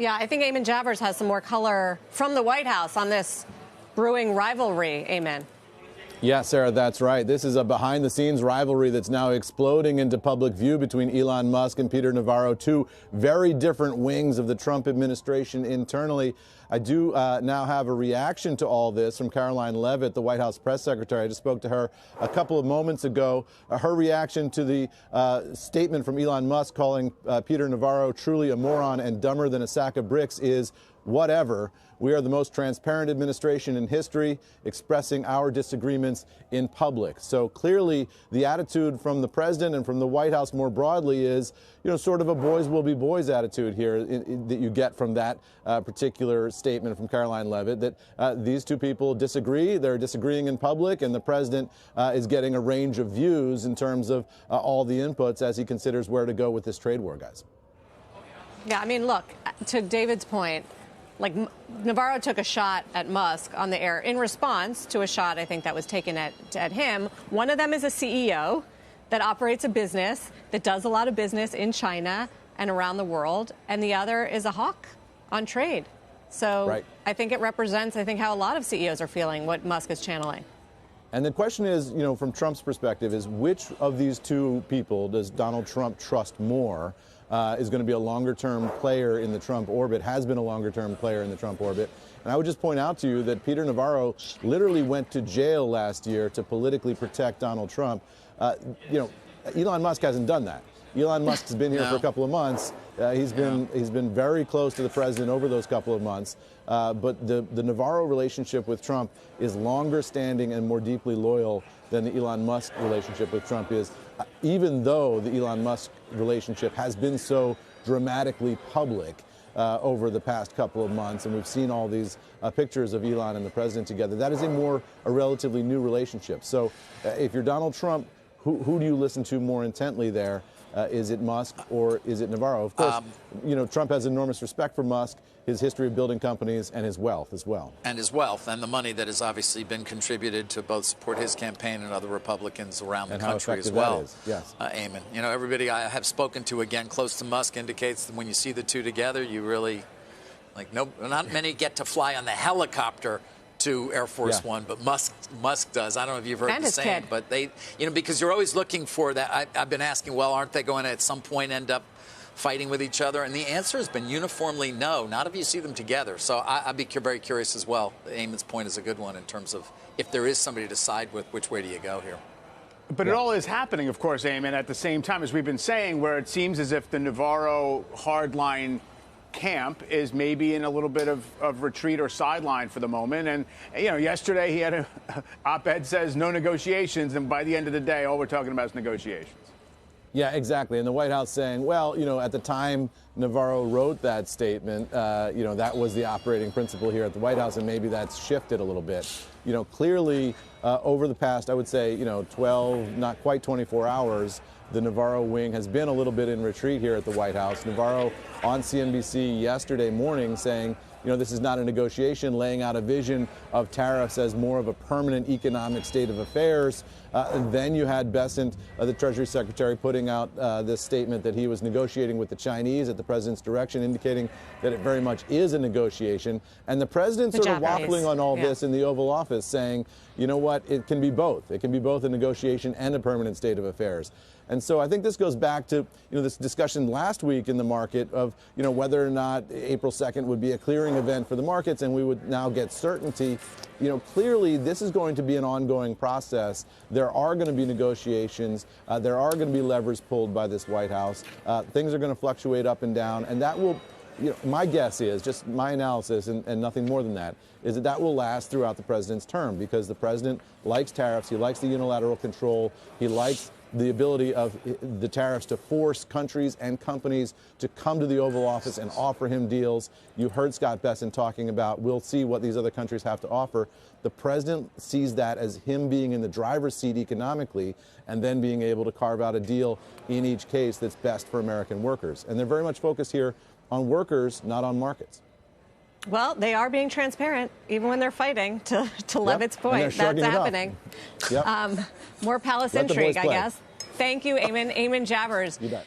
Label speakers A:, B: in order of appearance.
A: Yeah, I think Eamon Javers has some more color from the White House on this brewing rivalry. Eamon.
B: Yeah, Sarah, that's right. This is a behind-the-scenes rivalry that's now exploding into public view between Elon Musk and Peter Navarro, two very different wings of the Trump administration internally. I do now have a reaction to all this from Caroline Leavitt, the White House press secretary. I just spoke to her a couple of moments ago. Her reaction to the statement from Elon Musk calling Peter Navarro truly a moron and dumber than a sack of bricks is, whatever. We are the most transparent administration in history, expressing our disagreements in public. So clearly, the attitude from the president and from the White House more broadly is, sort of a boys will be boys attitude here that you get from that particular statement from Caroline Leavitt, that these two people disagree. They're disagreeing in public, and the president is getting a range of views in terms of all the inputs as he considers where to go with this trade war, guys.
A: Yeah, I mean, look, to David's point, like Navarro took a shot at Musk on the air in response to a shot, I think, that was taken at him. One of them is a CEO that operates a business that does a lot of business in China and around the world, and the other is a hawk on trade. So right. I think it represents, how a lot of CEOs are feeling what Musk is channeling.
B: And the question is, from Trump's perspective, is which of these two people does Donald Trump trust more? Is going to be a longer-term player in the Trump orbit, has been a longer-term player in the Trump orbit. And I would just point out to you that Peter Navarro literally went to jail last year to politically protect Donald Trump. Elon Musk hasn't done that. Elon Musk has been here for a couple of months. He's been very close to the president over those couple of months. But the Navarro relationship with Trump is longer standing and more deeply loyal than the Elon Musk relationship with Trump is, even though the Elon Musk relationship has been so dramatically public over the past couple of months. And we've seen all these pictures of Elon and the president together. That is a relatively new relationship. So if you're Donald Trump, who do you listen to more intently there? Is it Musk or is it Navarro? Of course, Trump has enormous respect for Musk, his history of building companies, and his wealth as well.
C: And his wealth and the money that has obviously been contributed to both support his campaign and other Republicans around the country as well.
B: Yes.
C: Eamon, everybody I have spoken to, again, close to Musk indicates that when you see the two together, you really, not many get to fly on the helicopter to Air Force One, but Musk does. I don't know if you've heard the same, but they, because you're always looking for that. I've been asking, well, aren't they going to at some point end up fighting with each other? And the answer has been uniformly no. Not if you see them together. So I'd be very curious as well. Eamon's point is a good one in terms of if there is somebody to side with, which way do you go here?
D: But it all is happening, of course, Eamon, at the same time, as we've been saying, where it seems as if the Navarro hardline camp is maybe in a little bit of retreat or sideline for the moment. And, yesterday he had an op-ed says no negotiations, and by the end of the day, all we're talking about is negotiations.
B: Yeah, exactly. And the White House saying, well, at the time Navarro wrote that statement, that was the operating principle here at the White House, and maybe that's shifted a little bit. Clearly over the past, I would say, 12, not quite 24 hours, the Navarro wing has been a little bit in retreat here at the White House. Navarro on CNBC yesterday morning saying, this is not a negotiation, laying out a vision of tariffs as more of a permanent economic state of affairs. And then you had Bessent, the Treasury Secretary, putting out this statement that he was negotiating with the Chinese at the president's direction, indicating that it very much is a negotiation. And the president sort of waffling on all this in the Oval Office, saying, you know what, it can be both. It can be both a negotiation and a permanent state of affairs. And so I think this goes back to this discussion last week in the market of whether or not April 2nd would be a clearing event for the markets and we would now get certainty. Clearly this is going to be an ongoing process. There are going to be negotiations. There are going to be levers pulled by this White House. Things are going to fluctuate up and down, and that will. My guess is, just my analysis and nothing more than that, is that will last throughout the president's term because the president likes tariffs. He likes the unilateral control. He likes the ability of the tariffs to force countries and companies to come to the Oval Office and offer him deals. You heard Scott Bessent talking about, we'll see what these other countries have to offer. The president sees that as him being in the driver's seat economically and then being able to carve out a deal in each case that's best for American workers. And they're very much focused here on workers, not on markets.
A: Well, they are being transparent, even when they're fighting, to Leavitt's point. That's happening.
B: Yep.
A: More palace intrigue, I guess. Thank you, Eamon. Eamon Javers.
B: You bet.